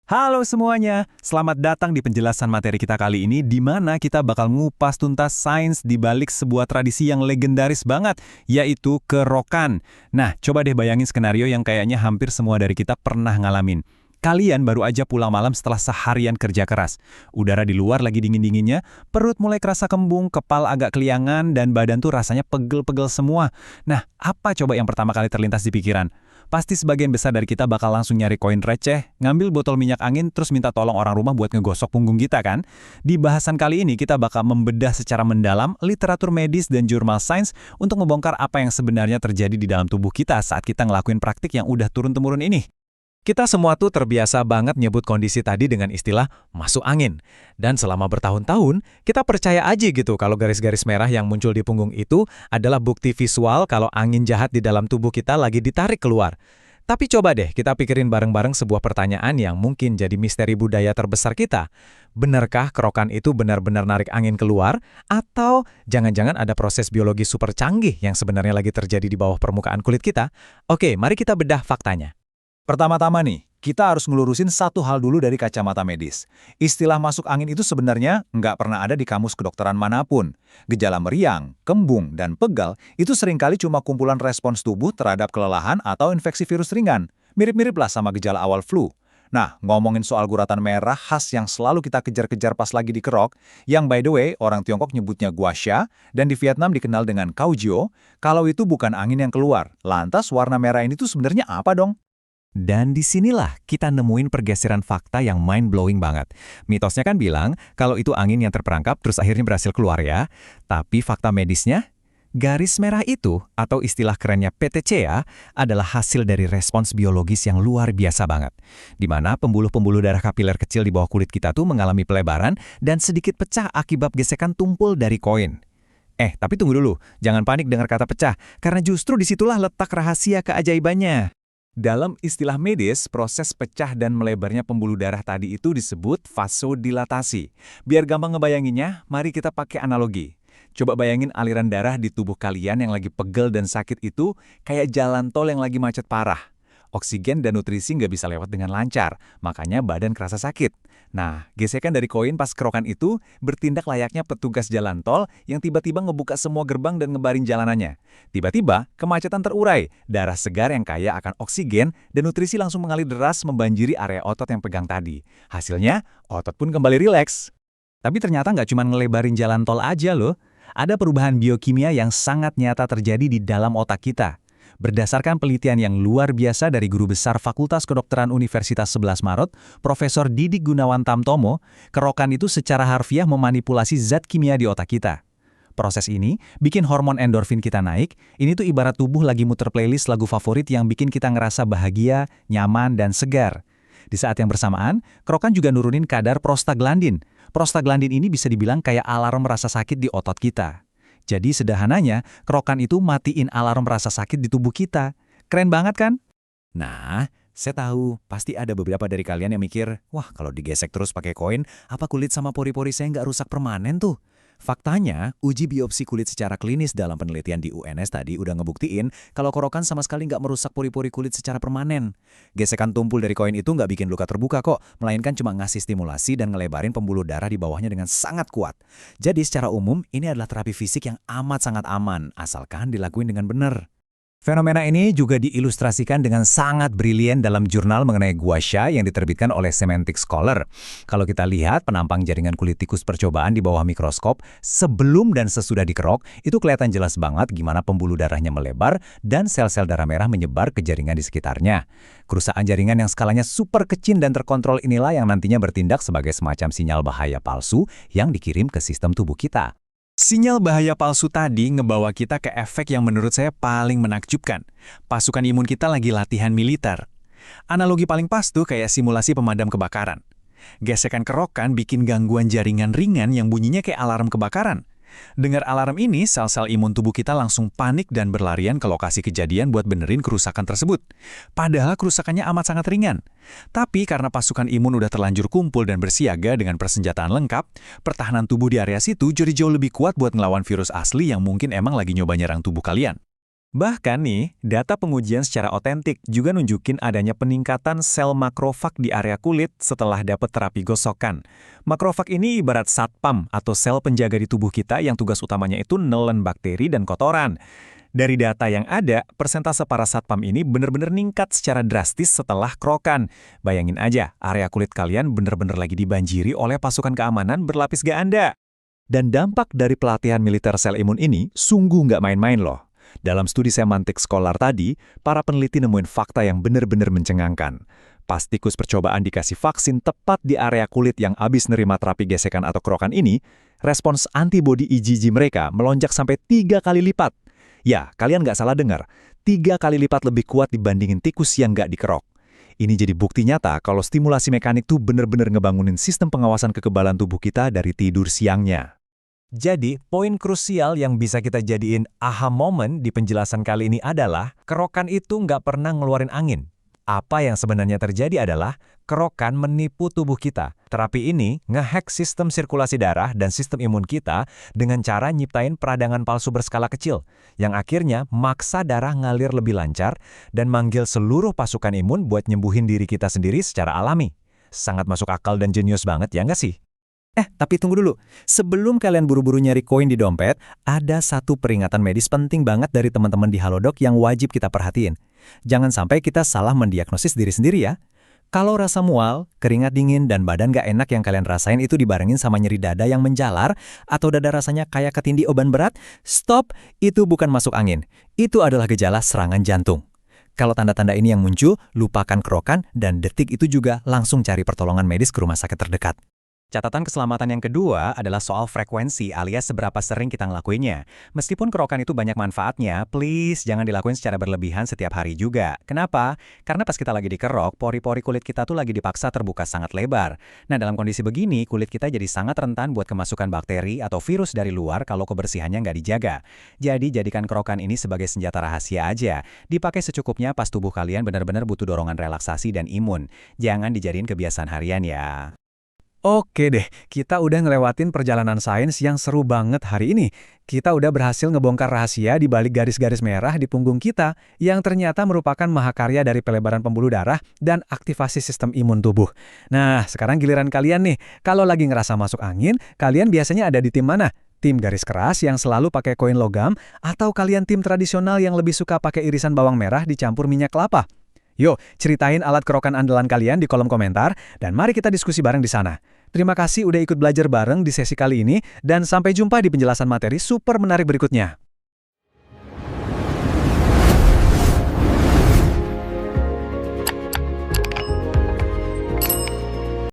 Halo semuanya, selamat datang di penjelasan materi kita kali ini di mana kita bakal ngupas tuntas sains di balik sebuah tradisi yang legendaris banget, yaitu kerokan. Nah, coba deh bayangin skenario yang kayaknya hampir semua dari kita pernah ngalamin. Kalian baru aja pulang malam setelah seharian kerja keras. Udara di luar lagi dingin-dinginnya, perut mulai kerasa kembung, kepala agak keliangan, dan badan tuh rasanya pegel-pegel semua. Nah, apa coba yang pertama kali terlintas di pikiran? Pasti sebagian besar dari kita bakal langsung nyari koin receh, ngambil botol minyak angin, terus minta tolong orang rumah buat ngegosok punggung kita kan? Di bahasan kali ini kita bakal membedah secara mendalam literatur medis dan jurnal sains untuk membongkar apa yang sebenarnya terjadi di dalam tubuh kita saat kita ngelakuin praktik yang udah turun-temurun ini. Kita semua tuh terbiasa banget nyebut kondisi tadi dengan istilah masuk angin. Dan selama bertahun-tahun, kita percaya aja gitu kalau garis-garis merah yang muncul di punggung itu adalah bukti visual kalau angin jahat di dalam tubuh kita lagi ditarik keluar. Tapi coba deh kita pikirin bareng-bareng sebuah pertanyaan yang mungkin jadi misteri budaya terbesar kita. Benarkah kerokan itu benar-benar narik angin keluar? Atau jangan-jangan ada proses biologi super canggih yang sebenarnya lagi terjadi di bawah permukaan kulit kita? Oke, mari kita bedah faktanya. Pertama-tama nih, kita harus ngelurusin satu hal dulu dari kacamata medis. Istilah masuk angin itu sebenarnya nggak pernah ada di kamus kedokteran manapun. Gejala meriang, kembung, dan pegal itu seringkali cuma kumpulan respons tubuh terhadap kelelahan atau infeksi virus ringan. Mirip-mirip lah sama gejala awal flu. Nah, ngomongin soal guratan merah khas yang selalu kita kejar-kejar pas lagi dikerok, yang by the way orang Tiongkok nyebutnya guasha, dan di Vietnam dikenal dengan kaojiao, kalau itu bukan angin yang keluar. Lantas warna merah ini tuh sebenarnya apa dong? Dan disinilah kita nemuin pergeseran fakta yang mind-blowing banget. Mitosnya kan bilang kalau itu angin yang terperangkap terus akhirnya berhasil keluar ya. Tapi fakta medisnya, garis merah itu atau istilah kerennya PTCA adalah hasil dari respons biologis yang luar biasa banget. Di mana pembuluh-pembuluh darah kapiler kecil di bawah kulit kita tuh mengalami pelebaran dan sedikit pecah akibat gesekan tumpul dari koin. Tapi tunggu dulu, jangan panik dengar kata pecah, karena justru disitulah letak rahasia keajaibannya. Dalam istilah medis, proses pecah dan melebarnya pembuluh darah tadi itu disebut vasodilatasi. Biar gampang ngebayanginnya, mari kita pakai analogi. Coba bayangin aliran darah di tubuh kalian yang lagi pegel dan sakit itu kayak jalan tol yang lagi macet parah. Oksigen dan nutrisi nggak bisa lewat dengan lancar, makanya badan kerasa sakit. Nah, gesekan dari koin pas kerokan itu bertindak layaknya petugas jalan tol yang tiba-tiba ngebuka semua gerbang dan ngebarin jalanannya. Tiba-tiba, kemacetan terurai, darah segar yang kaya akan oksigen dan nutrisi langsung mengalir deras membanjiri area otot yang pegang tadi. Hasilnya, otot pun kembali rileks. Tapi ternyata nggak cuma ngelebarin jalan tol aja loh. Ada perubahan biokimia yang sangat nyata terjadi di dalam otak kita. Berdasarkan penelitian yang luar biasa dari Guru Besar Fakultas Kedokteran Universitas 11 Maret, Profesor Didik Gunawan Tamtomo, kerokan itu secara harfiah memanipulasi zat kimia di otak kita. Proses ini bikin hormon endorfin kita naik, ini tuh ibarat tubuh lagi muter playlist lagu favorit yang bikin kita ngerasa bahagia, nyaman, dan segar. Di saat yang bersamaan, kerokan juga nurunin kadar prostaglandin. Prostaglandin ini bisa dibilang kayak alarm rasa sakit di otot kita. Jadi sederhananya, kerokan itu matiin alarm rasa sakit di tubuh kita. Keren banget kan? Nah, saya tahu pasti ada beberapa dari kalian yang mikir, wah kalau digesek terus pakai koin, apa kulit sama pori-pori saya nggak rusak permanen tuh? Faktanya, uji biopsi kulit secara klinis dalam penelitian di UNS tadi udah ngebuktiin kalau kerokan sama sekali nggak merusak pori-pori kulit secara permanen. Gesekan tumpul dari koin itu nggak bikin luka terbuka kok, melainkan cuma ngasih stimulasi dan ngelebarin pembuluh darah di bawahnya dengan sangat kuat. Jadi secara umum, ini adalah terapi fisik yang amat sangat aman, asalkan dilakuin dengan benar. Fenomena ini juga diilustrasikan dengan sangat brilian dalam jurnal mengenai guasha yang diterbitkan oleh Semantic Scholar. Kalau kita lihat penampang jaringan kulit tikus percobaan di bawah mikroskop, sebelum dan sesudah dikerok, itu kelihatan jelas banget gimana pembuluh darahnya melebar dan sel-sel darah merah menyebar ke jaringan di sekitarnya. Kerusakan jaringan yang skalanya super kecil dan terkontrol inilah yang nantinya bertindak sebagai semacam sinyal bahaya palsu yang dikirim ke sistem tubuh kita. Sinyal bahaya palsu tadi ngebawa kita ke efek yang menurut saya paling menakjubkan. Pasukan imun kita lagi latihan militer. Analogi paling pas tuh kayak simulasi pemadam kebakaran. Gesekan kerokan bikin gangguan jaringan ringan yang bunyinya kayak alarm kebakaran. Dengar alarm ini, sel-sel imun tubuh kita langsung panik dan berlarian ke lokasi kejadian buat benerin kerusakan tersebut. Padahal kerusakannya amat sangat ringan. Tapi karena pasukan imun udah terlanjur kumpul dan bersiaga dengan persenjataan lengkap, pertahanan tubuh di area situ jadi jauh lebih kuat buat ngelawan virus asli yang mungkin emang lagi nyoba nyerang tubuh kalian. Bahkan nih, data pengujian secara otentik juga nunjukin adanya peningkatan sel makrofag di area kulit setelah dapat terapi gosokan. Makrofag ini ibarat satpam atau sel penjaga di tubuh kita yang tugas utamanya itu nelen bakteri dan kotoran. Dari data yang ada, persentase para satpam ini benar-benar ningkat secara drastis setelah kerokan. Bayangin aja, area kulit kalian benar-benar lagi dibanjiri oleh pasukan keamanan berlapis ganda. Dan dampak dari pelatihan militer sel imun ini sungguh nggak main-main loh. Dalam studi semantik Scholar tadi, para peneliti nemuin fakta yang benar-benar mencengangkan. Pas tikus percobaan dikasih vaksin tepat di area kulit yang habis nerima terapi gesekan atau kerokan ini, respons antibodi IgG mereka melonjak sampai 3 kali lipat. Ya, kalian nggak salah dengar, 3 kali lipat lebih kuat dibandingin tikus yang nggak dikerok. Ini jadi bukti nyata kalau stimulasi mekanik tuh benar-benar ngebangunin sistem pengawasan kekebalan tubuh kita dari tidur siangnya. Jadi, poin krusial yang bisa kita jadiin aha moment di penjelasan kali ini adalah kerokan itu nggak pernah ngeluarin angin. Apa yang sebenarnya terjadi adalah kerokan menipu tubuh kita. Terapi ini ngehack sistem sirkulasi darah dan sistem imun kita dengan cara nyiptain peradangan palsu berskala kecil, yang akhirnya maksa darah ngalir lebih lancar dan manggil seluruh pasukan imun buat nyembuhin diri kita sendiri secara alami. Sangat masuk akal dan jenius banget, ya nggak sih? Tapi tunggu dulu. Sebelum kalian buru-buru nyari koin di dompet, ada satu peringatan medis penting banget dari teman-teman di Halodoc yang wajib kita perhatiin. Jangan sampai kita salah mendiagnosis diri sendiri ya. Kalau rasa mual, keringat dingin, dan badan gak enak yang kalian rasain itu dibarengin sama nyeri dada yang menjalar, atau dada rasanya kayak ketindih oban berat, stop, itu bukan masuk angin. Itu adalah gejala serangan jantung. Kalau tanda-tanda ini yang muncul, lupakan kerokan, dan detik itu juga langsung cari pertolongan medis ke rumah sakit terdekat. Catatan keselamatan yang kedua adalah soal frekuensi alias seberapa sering kita ngelakuinnya. Meskipun kerokan itu banyak manfaatnya, please jangan dilakuin secara berlebihan setiap hari juga. Kenapa? Karena pas kita lagi dikerok, pori-pori kulit kita tuh lagi dipaksa terbuka sangat lebar. Nah, dalam kondisi begini, kulit kita jadi sangat rentan buat kemasukan bakteri atau virus dari luar kalau kebersihannya nggak dijaga. Jadi, jadikan kerokan ini sebagai senjata rahasia aja. Dipakai secukupnya pas tubuh kalian benar-benar butuh dorongan relaksasi dan imun. Jangan dijadiin kebiasaan harian ya. Oke deh, kita udah ngelewatin perjalanan sains yang seru banget hari ini. Kita udah berhasil ngebongkar rahasia di balik garis-garis merah di punggung kita yang ternyata merupakan mahakarya dari pelebaran pembuluh darah dan aktivasi sistem imun tubuh. Nah, sekarang giliran kalian nih. Kalau lagi ngerasa masuk angin, kalian biasanya ada di tim mana? Tim garis keras yang selalu pakai koin logam atau kalian tim tradisional yang lebih suka pakai irisan bawang merah dicampur minyak kelapa? Yuk, ceritain alat kerokan andalan kalian di kolom komentar, dan mari kita diskusi bareng di sana. Terima kasih udah ikut belajar bareng di sesi kali ini, dan sampai jumpa di penjelasan materi super menarik berikutnya.